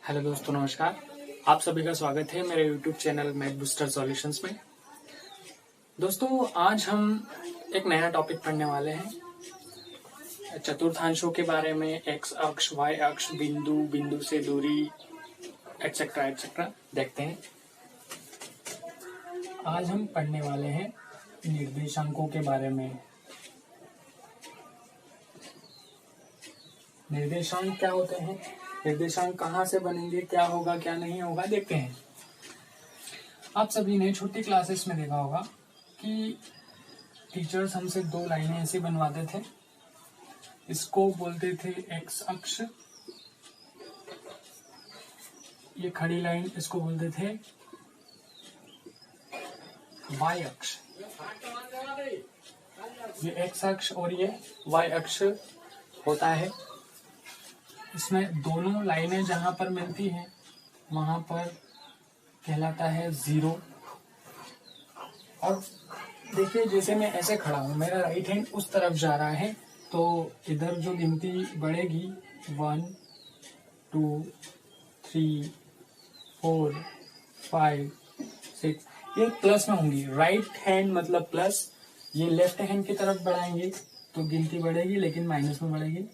Hello दोस्तों, नमस्कार। आप सभी का स्वागत है मेरे YouTube channel math booster solutions में। दोस्तों, आज हम एक नया टॉपिक पढ़ने वाले हैं चतुर्थांशों के बारे में। एक्स अक्ष, वाई अक्ष, बिंदु, बिंदु से दूरी, एटसेट्रा एटसेट्रा देखते हैं। आज हम पढ़ने वाले हैं निर्देशांकों के बारे में। निर्देशांक क्या होते हैं, निर्देशांक कहाँ से बनेंगे, क्या होगा क्या नहीं होगा, देखते हैं। आप सभी ने छोटी क्लासेस में देखा होगा कि टीचर्स हमसे दो लाइनें ऐसी बनवाते थे। इसको बोलते थे एक्स अक्ष, ये खड़ी लाइन इसको बोलते थे वाई अक्ष। ये एक्स अक्ष और ये वाई अक्ष होता है। इसमें दोनों लाइनें जहां पर मिलती हैं वहां पर कहलाता है जीरो। और देखिए, जैसे मैं ऐसे खड़ा हूं, मेरा राइट हैंड उस तरफ जा रहा है, तो इधर जो गिनती बढ़ेगी 1 2 3 4 5 6, ये प्लस में होंगी। राइट हैंड मतलब प्लस, ये लेफ्ट हैंड की तरफ बढ़ाएंगे तो गिनती बढ़ेगी लेकिन माइनस में बढ़ेगी।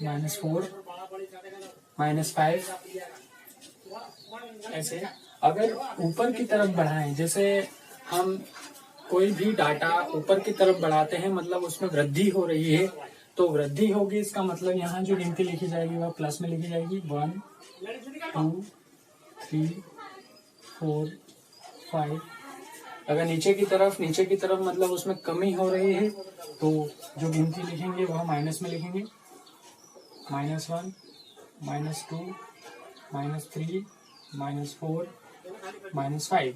-4, -5, ऐसे। अगर ऊपर की तरफ बढ़ाएं, जैसे हम कोई भी डाटा ऊपर की तरफ बढ़ाते हैं, मतलब उसमें वृद्धि हो रही है, तो वृद्धि होगी, इसका मतलब यहाँ जो गिनती लिखी जाएगी वह प्लस में लिखी जाएगी। 1 2 3 4 5। अगर नीचे की तरफ मतलब उसमें कमी हो रही है, तो जो गिनती लिखेंगे वह माइनस में लिखेंगे। -1 -2 -3 -4 -5,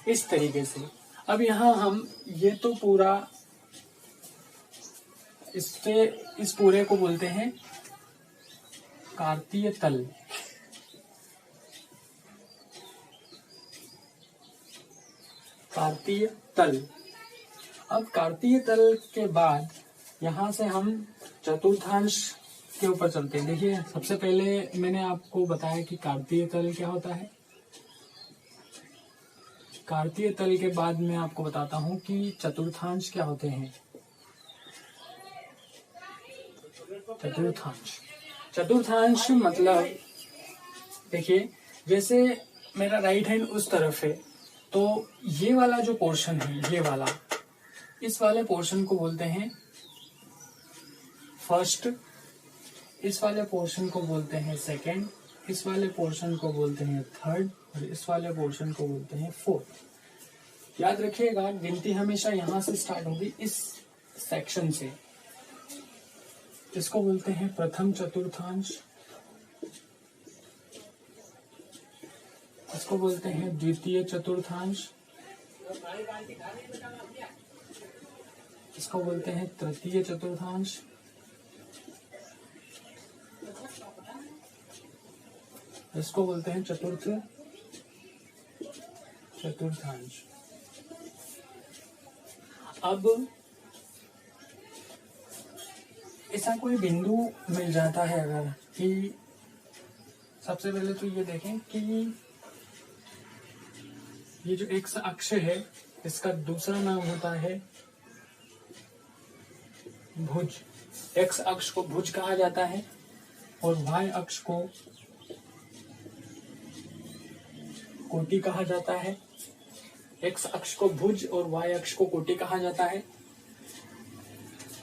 इस तरीके से। अब यहाँ हम ये तो पूरा, इस पूरे को बोलते हैं कार्तीय तल। कार्तीय तल। अब कार्तीय तल के बाद यहाँ से हम चतुर्थांश के ऊपर चलते हैं। देखिए, सबसे पहले मैंने आपको बताया कि कार्तीय तल क्या होता है। कार्तीय तल के बाद मैं आपको बताता हूँ कि चतुर्थांश क्या होते हैं। चतुर्थांश मतलब, देखिए, जैसे मेरा राइट हैंड उस तरफ है, तो ये वाला जो पोर्शन है, ये वाला, इस वाले पोर्शन को बोलते हैं फर्स्ट, इस वाले पोर्शन को बोलते हैं सेकंड, इस वाले पोर्शन को बोलते हैं थर्ड, और इस वाले पोर्शन को बोलते हैं फोर्थ। याद रखिएगा, गिनती हमेशा यहां से स्टार्ट होगी, इस सेक्शन से। इसको बोलते हैं प्रथम चतुर्थांश, इसको बोलते हैं द्वितीय चतुर्थांश, इसको बोलते हैं तृतीय चतुर्थांश, इसको बोलते हैं चतुर्थ चतुर्थांश। अब ऐसा कोई बिंदु मिल जाता है अगर, कि सबसे पहले तो ये देखें कि ये जो एक्स अक्ष है, इसका दूसरा नाम होता है भुज। एक्स अक्ष को भुज कहा जाता है और वाई अक्ष को कोटि कहा जाता है। एक्स अक्ष को भुज और वाई अक्ष को कोटि कहा जाता है।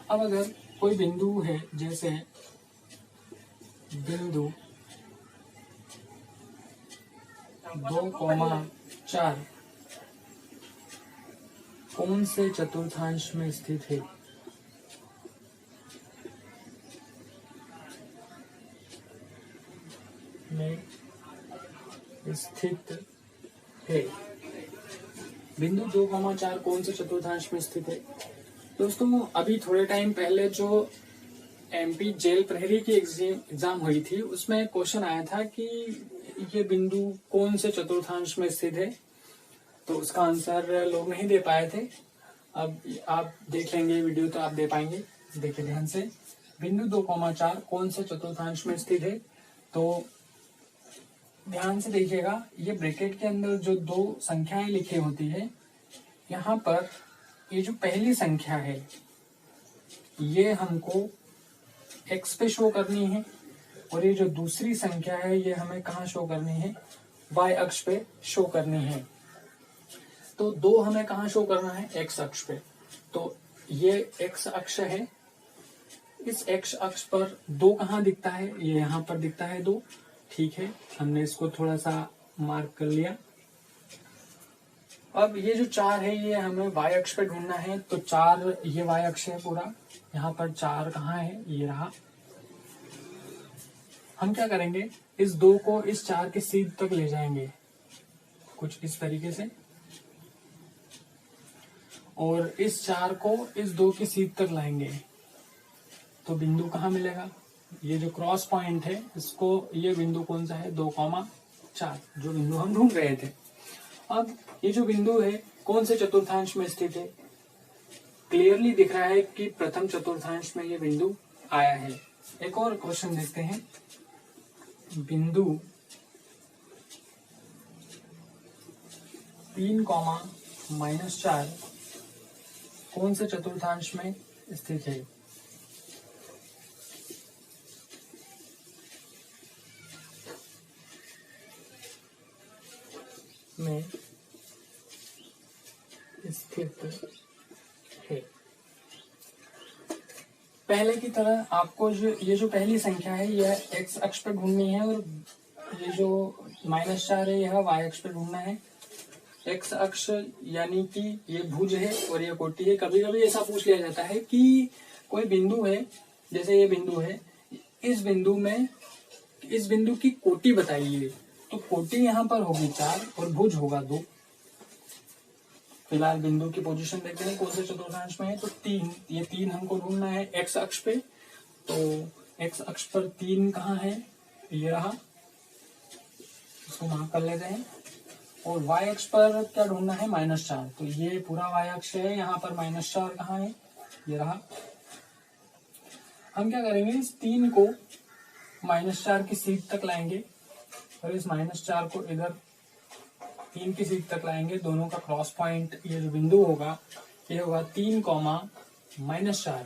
अब अगर कोई बिंदु है, जैसे बिंदु 2,4 कौन से चतुर्थांश में स्थित है? में स्थित है। बिंदु 2,4 कौन से चतुर्थांश में स्थित है? दोस्तों, अभी थोड़े टाइम पहले जो एमपी जेल प्रहरी की एग्जाम हुई थी, उसमें क्वेश्चन आया था कि ये बिंदु कौन से चतुर्थांश में स्थित है, तो उसका आंसर लोग नहीं दे पाए थे। अब आप देख लेंगे वीडियो तो आप दे पाएंगे। देखिए ध्यान से, बिंदु 2,4 कौन से चतुर्थांश में स्थित है? तो ध्यान से देखिएगा, ये ब्रैकेट के अंदर जो दो संख्याएं लिखी होती है, यहाँ पर ये जो पहली संख्या है ये हमको x पे शो करनी है, और ये जो दूसरी संख्या है ये हमें कहाँ शो करनी है? y अक्ष पे शो करनी है। तो दो हमें कहाँ शो करना है? x अक्ष पे। तो ये x अक्ष है, इस x अक्ष पर दो कहाँ दिखता है? ये यहाँ पर दिखता है दो। ठीक है, हमने इसको थोड़ा सा मार्क कर लिया। अब ये जो 4 है ये हमें y अक्ष पे ढूंढना है। तो 4 ये y अक्ष है पूरा, यहाँ पर 4 कहाँ है? ये रहा। हम क्या करेंगे, इस 2 को इस 4 के सीध तक ले जाएंगे कुछ इस तरीके से, और इस 4 को इस 2 के सीध तक लाएंगे। तो बिंदु कहाँ मिलेगा? ये जो क्रॉस पॉइंट है इसको, ये बिंदु कौन सा है? 2,4, जो बिंदु हम ढूंढ रहे थे। अब ये जो बिंदु है कौन से चतुर्थांश में स्थित है? क्लियरली दिख रहा है कि प्रथम चतुर्थांश में ये बिंदु आया है। एक और क्वेश्चन देखते हैं। बिंदु 3,-4 कौन से चतुर्थांश में स्थित है? में स्थित है। पहले की तरह आपको ये जो पहली संख्या है यह x अक्ष पर ढूंढनी है, और ये जो -4 है यह y अक्ष पर ढूंढना है। x अक्ष यानी कि ये भुज है और ये कोटि है। कभी कभी ऐसा पूछ लिया जाता है कि कोई बिंदु है, जैसे ये बिंदु है, इस बिंदु की कोटि बताइए। तो कोटि यहाँ पर होगी 4 और भुज होगा 2। फिलहाल बिंदु की पोजीशन देखते हैं कौन से चतुर्थांश में है। तो 3, ये 3 हमको ढूंढना है x अक्ष पे। तो x अक्ष पर 3 कहाँ है? ये रहा, इसको मार्क कर लेते हैं। और y अक्ष पर क्या ढूंढना है? -4। तो ये पूरा y अक्ष है, यहाँ पर -4 कहाँ है? ये रहा। हम क्या करेंगे, इस 3 को -4 की सीध तक लाएंगे, और इस -4 को इधर 3 की सीध तक लाएंगे। दोनों का क्रॉस पॉइंट ये जो बिंदु होगा ये होगा 3,-4।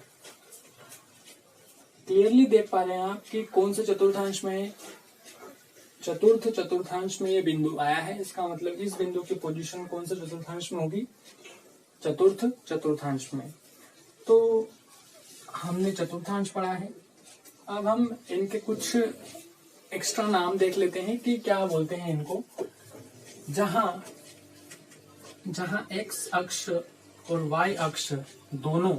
क्लियरली देख पा रहे हैं आप कि कौन से चतुर्थांश में है? चतुर्थ चतुर्थांश में ये बिंदु आया है। इसका मतलब इस बिंदु की पोजीशन कौन से चतुर्थांश में होगी? चतुर्थ चतुर्थांश में। तो हमने चतुर्थांश पढ़ा है। अब हम इनके कुछ एक्स्ट्रा नाम देख लेते हैं कि क्या बोलते हैं इनको। जहां x अक्ष और y अक्ष दोनों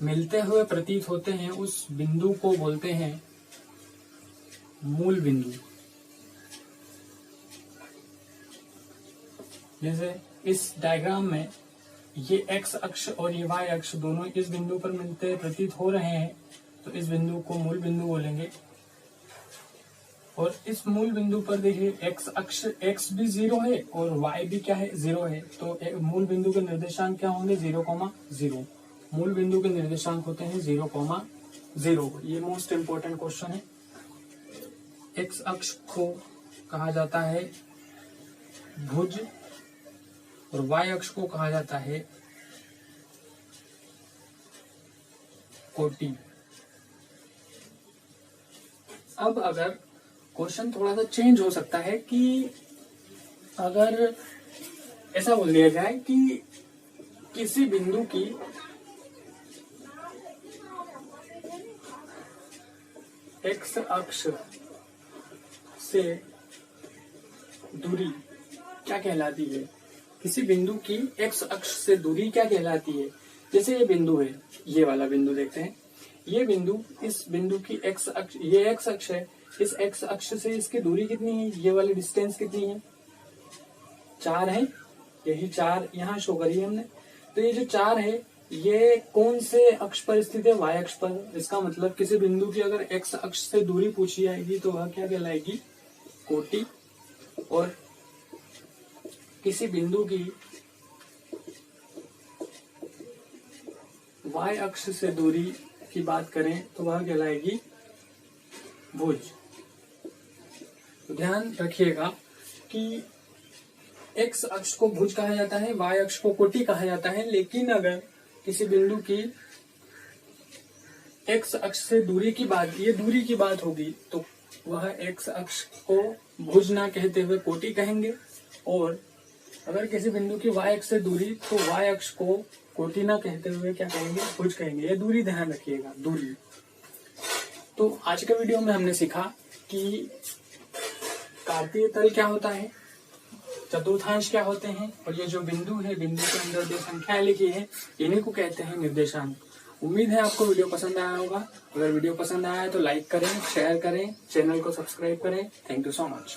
मिलते हुए प्रतीत होते हैं उस बिंदु को बोलते हैं मूल बिंदु। जैसे इस डायग्राम में ये x अक्ष और ये y अक्ष दोनों इस बिंदु पर मिलते प्रतीत हो रहे हैं, तो इस बिंदु को मूल बिंदु बोलेंगे। और इस मूल बिंदु पर देखिए x अक्ष, x भी 0 है और y भी क्या है? 0 है। तो मूल बिंदु के निर्देशांक क्या होंगे? 0,0। मूल बिंदु के निर्देशांक होते हैं 0,0। ये मोस्ट इंपोर्टेंट क्वेश्चन है। x अक्ष को कहा जाता है भुज और y अक्ष को कहा जाता है कोटि। अब अगर क्वेश्चन थोड़ा सा चेंज हो सकता है कि अगर ऐसा बोल दिया जाए कि किसी बिंदु की x अक्ष से दूरी क्या कहलाती है? किसी बिंदु की x अक्ष से दूरी क्या कहलाती है? जैसे ये बिंदु है, ये वाला बिंदु देखते हैं। ये बिंदु, इस बिंदु की x अक्ष, ये x अक्ष है, इस x अक्ष से इसकी दूरी कितनी है? ये वाली डिस्टेंस कितनी है? 4 है। यही 4 यहाँ शो करी है हमने। तो ये जो 4 है ये कौन से अक्ष पर स्थित है? y अक्ष पर। इसका मतलब किसी बिंदु की अगर x अक्ष से दूरी पूछी जाएगी तो वह क्या कहलाएगी? कोटि। और किसी बिंदु की y अक्ष से दूरी की बात करें तो वह कहलाएगी भुज। तो ध्यान रखिएगा कि एक्स अक्ष को भुज कहा जाता है, वाई अक्ष को कोटि कहा जाता है, लेकिन अगर किसी बिंदु की एक्स अक्ष से दूरी की बात, ये दूरी की बात होगी, तो वह एक्स अक्ष को भुज ना कहते हुए कोटि कहेंगे, और अगर किसी बिंदु की वाई अक्ष से दूरी, तो वाई अक्ष को कोटि ना कहते हुए क्या कहेंगे, भुज कहेंगे। ये दूरी ध्यान रखिएगा, दूरी। तो आज के वीडियो में हमने सीखा कि कार्तीय तल क्या होता है, चतुर्थांश क्या होते हैं, और ये जो बिंदु है, बिंदु के अंदर जो संख्याएं लिखी है, इन्हीं को कहते हैं निर्देशांक। उम्मीद है आपको वीडियो पसंद आया होगा। अगर वीडियो पसंद आया है तो लाइक करें, शेयर करें, चैनल को सब्सक्राइब करें। Thank you so much.